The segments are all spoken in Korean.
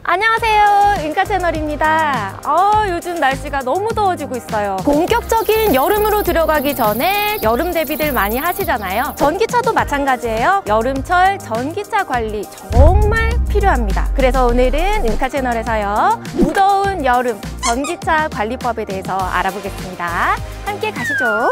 안녕하세요, 윙카 채널입니다. 요즘 날씨가 너무 더워지고 있어요. 본격적인 여름으로 들어가기 전에 여름 대비들 많이 하시잖아요. 전기차도 마찬가지예요. 여름철 전기차 관리 정말 필요합니다. 그래서 오늘은 윙카 채널에서요, 무더운 여름 전기차 관리법에 대해서 알아보겠습니다. 함께 가시죠.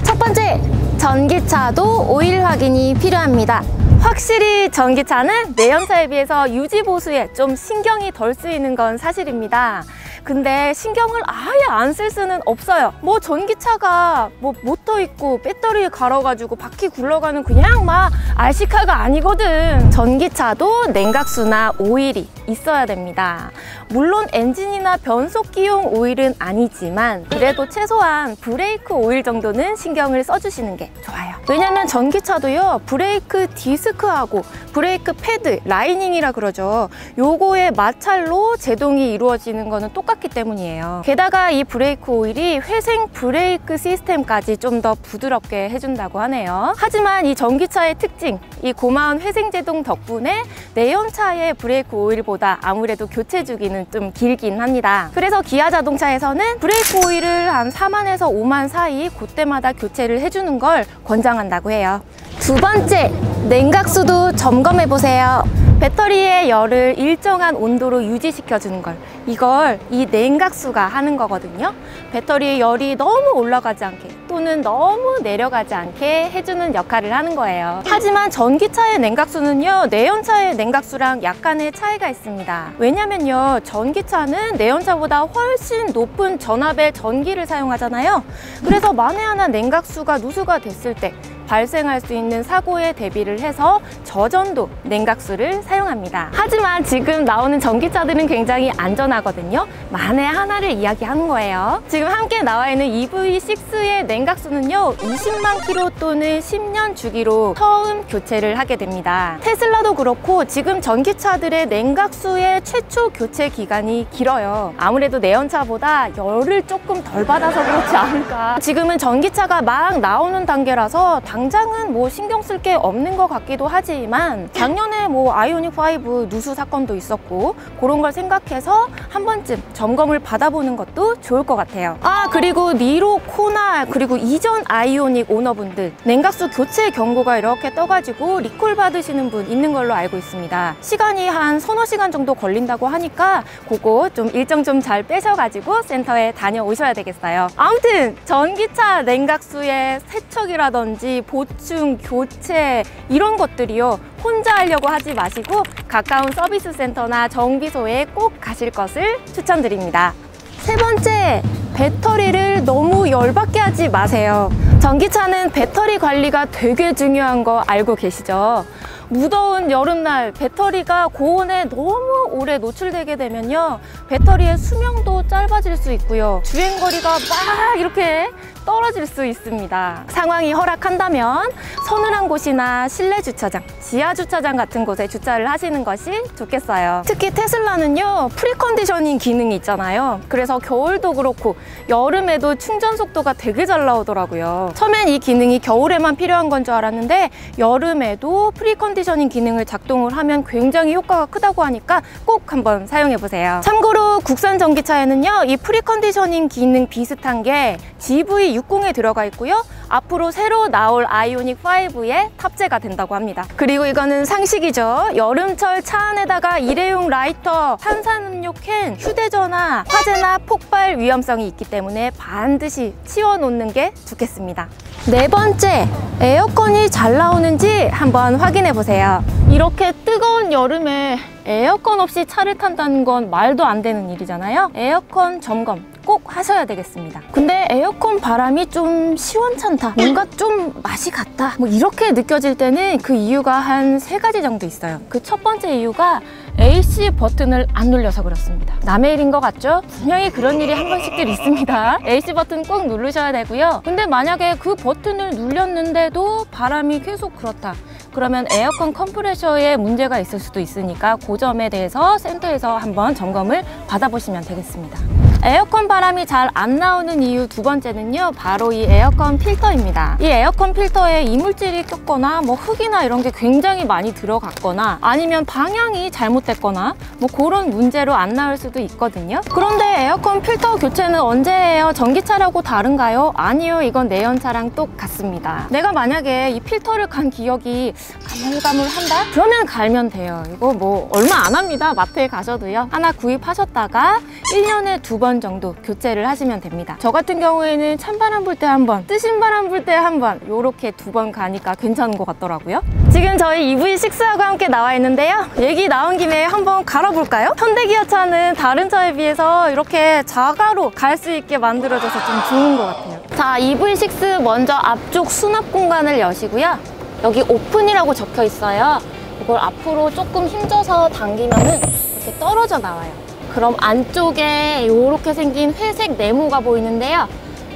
첫 번째, 전기차도 오일 확인이 필요합니다. 확실히 전기차는 내연차에 비해서 유지 보수에 좀 신경이 덜 쓰이는 건 사실입니다. 근데 신경을 아예 안 쓸 수는 없어요. 뭐 전기차가 뭐 모터 있고 배터리 갈아가지고 바퀴 굴러가는 그냥 막 RC카가 아니거든. 전기차도 냉각수나 오일이 있어야 됩니다. 물론 엔진이나 변속기용 오일은 아니지만 그래도 최소한 브레이크 오일 정도는 신경을 써주시는 게 좋아요. 왜냐면 전기차도요, 브레이크 디스크하고 브레이크 패드, 라이닝이라 그러죠. 요거의 마찰로 제동이 이루어지는 거는 똑같기 때문이에요. 게다가 이 브레이크 오일이 회생 브레이크 시스템까지 좀 더 부드럽게 해준다고 하네요. 하지만 이 전기차의 특징, 이 고마운 회생 제동 덕분에 내연차의 브레이크 오일보다 아무래도 교체 주기는 좀 길긴 합니다. 그래서 기아 자동차에서는 브레이크 오일을 한 4만에서 5만 사이 그때마다 교체를 해주는 걸 권장한다고 해요. 두 번째, 냉각수도 점검해 보세요. 배터리의 열을 일정한 온도로 유지시켜주는 이걸 이 냉각수가 하는 거거든요. 배터리의 열이 너무 올라가지 않게 또는 너무 내려가지 않게 해주는 역할을 하는 거예요. 하지만 전기차의 냉각수는요, 내연차의 냉각수랑 약간의 차이가 있습니다. 왜냐면요, 전기차는 내연차보다 훨씬 높은 전압의 전기를 사용하잖아요. 그래서 만에 하나 냉각수가 누수가 됐을 때 발생할 수 있는 사고에 대비를 해서 저전도 냉각수를 사용합니다. 하지만 지금 나오는 전기차들은 굉장히 안전하거든요. 만에 하나를 이야기하는 거예요. 지금 함께 나와 있는 EV6의 냉각수는요, 20만 킬로 또는 10년 주기로 처음 교체를 하게 됩니다. 테슬라도 그렇고 지금 전기차들의 냉각수의 최초 교체 기간이 길어요. 아무래도 내연차보다 열을 조금 덜 받아서 그렇지 않을까. 지금은 전기차가 막 나오는 단계라서 당장은 뭐 신경 쓸 게 없는 것 같기도 하지만 작년에 뭐 아이오닉5 누수 사건도 있었고 그런 걸 생각해서 한 번쯤 점검을 받아보는 것도 좋을 것 같아요. 그리고 니로, 코나 그리고 이전 아이오닉 오너분들 냉각수 교체 경고가 이렇게 떠가지고 리콜 받으시는 분 있는 걸로 알고 있습니다. 시간이 한 서너 시간 정도 걸린다고 하니까 그거 좀 일정 좀 잘 빼셔가지고 센터에 다녀오셔야 되겠어요. 아무튼 전기차 냉각수의 세척이라든지 보충, 교체 이런 것들이요, 혼자 하려고 하지 마시고 가까운 서비스 센터나 정비소에 꼭 가실 것을 추천드립니다. 세 번째, 배터리를 너무 열받게 하지 마세요. 전기차는 배터리 관리가 되게 중요한 거 알고 계시죠? 무더운 여름날 배터리가 고온에 너무 오래 노출되게 되면요, 배터리의 수명도 짧아질 수 있고요, 주행거리가 막 이렇게 떨어질 수 있습니다. 상황이 허락한다면 서늘한 곳이나 실내 주차장, 지하 주차장 같은 곳에 주차를 하시는 것이 좋겠어요. 특히 테슬라는요, 프리컨디셔닝 기능이 있잖아요. 그래서 겨울도 그렇고 여름에도 충전 속도가 되게 잘 나오더라고요. 처음엔 이 기능이 겨울에만 필요한 건 줄 알았는데 여름에도 프리컨디셔닝 기능을 작동을 하면 굉장히 효과가 크다고 하니까 꼭 한번 사용해 보세요. 참고로 국산 전기차에는요, 이 프리컨디셔닝 기능 비슷한 게 GV60에 들어가 있고요, 앞으로 새로 나올 아이오닉5에 탑재가 된다고 합니다. 그리고 이거는 상식이죠. 여름철 차 안에다가 일회용 라이터, 탄산음료 캔, 휴대전화, 화재나 폭발 위험성이 있기 때문에 반드시 치워놓는 게 좋겠습니다. 네 번째, 에어컨이 잘 나오는지 한번 확인해 보세요. 이렇게 뜨거운 여름에 에어컨 없이 차를 탄다는 건 말도 안 되는 일이잖아요. 에어컨 점검 꼭 하셔야 되겠습니다. 근데 에어컨 바람이 좀 시원찮다, 뭔가 좀 맛이 갔다, 뭐 이렇게 느껴질 때는 그 이유가 한 3가지 정도 있어요. 그 첫 번째 이유가 AC 버튼을 안 눌려서 그렇습니다. 남의 일인 것 같죠? 분명히 그런 일이 한 번씩들 있습니다. AC 버튼 꼭 누르셔야 되고요. 근데 만약에 그 버튼을 눌렸는데도 바람이 계속 그렇다, 그러면 에어컨 컴프레셔에 문제가 있을 수도 있으니까 그 점에 대해서 센터에서 한번 점검을 받아보시면 되겠습니다. 에어컨 바람이 잘 안 나오는 이유 두 번째는요, 바로 이 에어컨 필터입니다. 이 에어컨 필터에 이물질이 꼈거나 뭐 흙이나 이런 게 굉장히 많이 들어갔거나 아니면 방향이 잘못됐거나 뭐 그런 문제로 안 나올 수도 있거든요. 그런데 에어컨 필터 교체는 언제 해요? 전기차라고 다른가요? 아니요, 이건 내연차랑 똑같습니다. 내가 만약에 이 필터를 간 기억이 가물가물한다? 그러면 갈면 돼요. 이거 뭐 얼마 안 합니다. 마트에 가셔도요. 하나 구입하셨다가 1년에 2번 정도 교체를 하시면 됩니다. 저 같은 경우에는 찬바람 불 때 한 번, 뜨신 바람 불 때 한 번, 요렇게 2번 가니까 괜찮은 것 같더라고요. 지금 저희 EV6하고 함께 나와 있는데요. 얘기 나온 김에 한번 갈아볼까요? 현대기아차는 다른 차에 비해서 이렇게 자가로 갈 수 있게 만들어져서 좀 좋은 것 같아요. 자, EV6 먼저 앞쪽 수납 공간을 여시고요. 여기 오픈이라고 적혀 있어요. 이걸 앞으로 조금 힘줘서 당기면은 이렇게 떨어져 나와요. 그럼 안쪽에 이렇게 생긴 회색 네모가 보이는데요.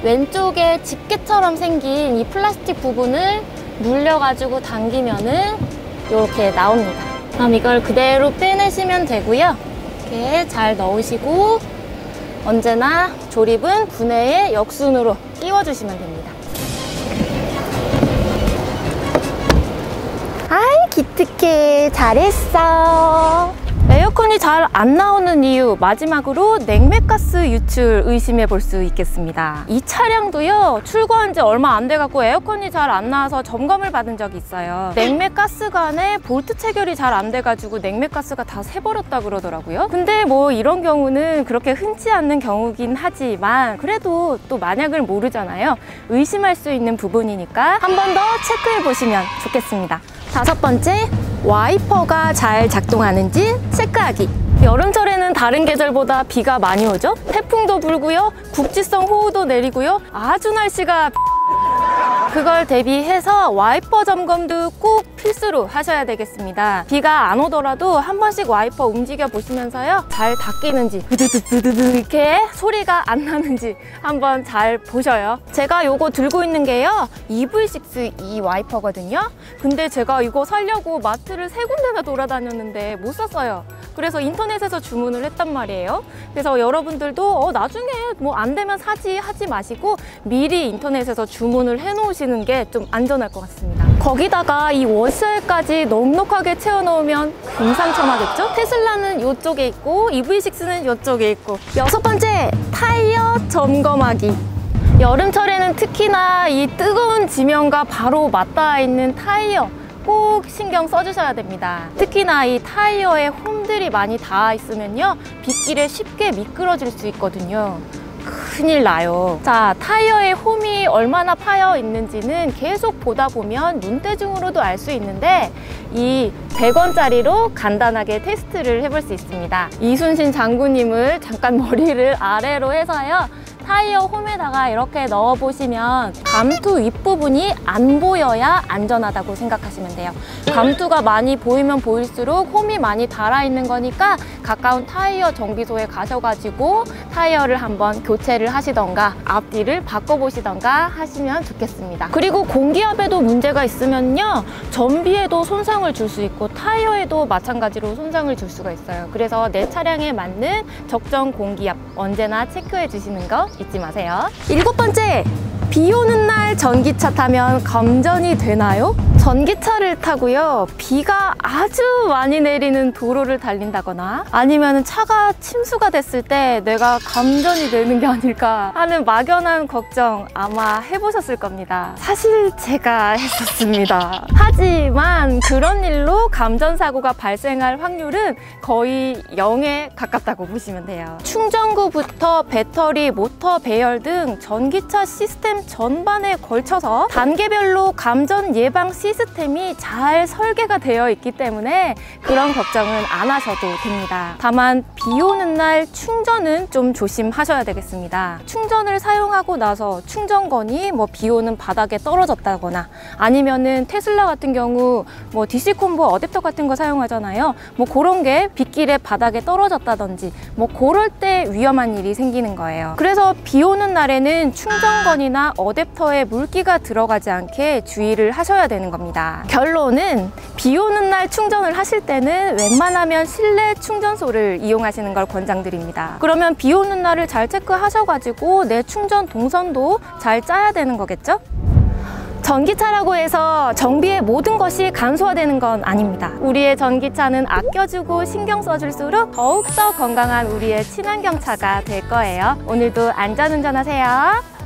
왼쪽에 집게처럼 생긴 이 플라스틱 부분을 눌려가지고 당기면은 이렇게 나옵니다. 그럼 이걸 그대로 빼내시면 되고요. 이렇게 잘 넣으시고 언제나 조립은 분해의 역순으로 끼워주시면 됩니다. 아이, 기특해. 잘했어. 에어컨이 잘 안 나오는 이유, 마지막으로 냉매가스 유출 의심해 볼 수 있겠습니다. 이 차량도요, 출고한 지 얼마 안 돼갖고 에어컨이 잘 안 나와서 점검을 받은 적이 있어요. 냉매가스관에 볼트 체결이 잘 안 돼가지고 냉매가스가 다 새버렸다 그러더라고요. 근데 뭐 이런 경우는 그렇게 흔치 않는 경우긴 하지만 그래도 또 만약을 모르잖아요. 의심할 수 있는 부분이니까 한 번 더 체크해 보시면 좋겠습니다. 5번째, 와이퍼가 잘 작동하는지 체크하기. 여름철에는 다른 계절보다 비가 많이 오죠? 태풍도 불고요, 국지성 호우도 내리고요, 아주 날씨가 그걸 대비해서 와이퍼 점검도 꼭 필수로 하셔야 되겠습니다. 비가 안 오더라도 한 번씩 와이퍼 움직여 보시면서요, 잘 닦이는지 드드드드드 이렇게 소리가 안 나는지 한번 잘 보셔요. 제가 요거 들고 있는 게요, EV6 이 와이퍼거든요. 근데 제가 이거 사려고 마트를 3군데나 돌아다녔는데 못 샀어요. 그래서 인터넷에서 주문을 했단 말이에요. 그래서 여러분들도 나중에 뭐 안 되면 사지 하지 마시고 미리 인터넷에서 주문을 해 놓으시는 게 좀 안전할 것 같습니다. 거기다가 이 워셔까지 넉넉하게 채워 넣으면 금상첨화겠죠? 테슬라는 이쪽에 있고 EV6는 이쪽에 있고. 6번째, 타이어 점검하기. 여름철에는 특히나 이 뜨거운 지면과 바로 맞닿아 있는 타이어 꼭 신경 써주셔야 됩니다. 특히나 이 타이어에 홈들이 많이 닿아 있으면요, 빗길에 쉽게 미끄러질 수 있거든요. 큰일 나요. 자, 타이어에 홈이 얼마나 파여 있는지는 계속 보다 보면 눈대중으로도 알 수 있는데 이 100원짜리로 간단하게 테스트를 해볼 수 있습니다. 이순신 장군님을 잠깐 머리를 아래로 해서요, 타이어 홈에다가 이렇게 넣어보시면 감투 윗부분이 안 보여야 안전하다고 생각하시면 돼요. 감투가 많이 보이면 보일수록 홈이 많이 달아있는 거니까 가까운 타이어 정비소에 가셔가지고 타이어를 한번 교체를 하시던가 앞뒤를 바꿔보시던가 하시면 좋겠습니다. 그리고 공기압에도 문제가 있으면요, 전비에도 손상을 줄 수 있고 타이어에도 마찬가지로 손상을 줄 수가 있어요. 그래서 내 차량에 맞는 적정 공기압 언제나 체크해 주시는 거 잊지 마세요. 7번째, 비 오는 날 전기차 타면 감전이 되나요? 전기차를 타고요, 비가 아주 많이 내리는 도로를 달린다거나 아니면 차가 침수가 됐을 때 내가 감전이 되는 게 아닐까 하는 막연한 걱정 아마 해보셨을 겁니다. 사실 제가 했었습니다. 하지만 그런 일로 감전 사고가 발생할 확률은 거의 0에 가깝다고 보시면 돼요. 충전구부터 배터리, 모터 배열 등 전기차 시스템 전반에 걸쳐서 단계별로 감전 예방 시스템이 잘 설계가 되어 있기 때문에 그런 걱정은 안 하셔도 됩니다. 다만 비 오는 날 충전은 좀 조심하셔야 되겠습니다. 충전을 사용하고 나서 충전건이 뭐 비 오는 바닥에 떨어졌다거나 아니면은 테슬라 같은 경우 뭐 DC 콤보 어댑터 같은 거 사용하잖아요. 뭐 그런 게 빗길에 바닥에 떨어졌다든지 뭐 그럴 때 위험한 일이 생기는 거예요. 그래서 비 오는 날에는 충전건이나 어댑터에 물기가 들어가지 않게 주의를 하셔야 되는 겁니다. 겁니다. 결론은 비 오는 날 충전을 하실 때는 웬만하면 실내 충전소를 이용하시는 걸 권장드립니다. 그러면 비 오는 날을 잘 체크하셔가지고 내 충전 동선도 잘 짜야 되는 거겠죠? 전기차라고 해서 정비의 모든 것이 간소화되는 건 아닙니다. 우리의 전기차는 아껴주고 신경 써줄수록 더욱더 건강한 우리의 친환경차가 될 거예요. 오늘도 안전운전하세요.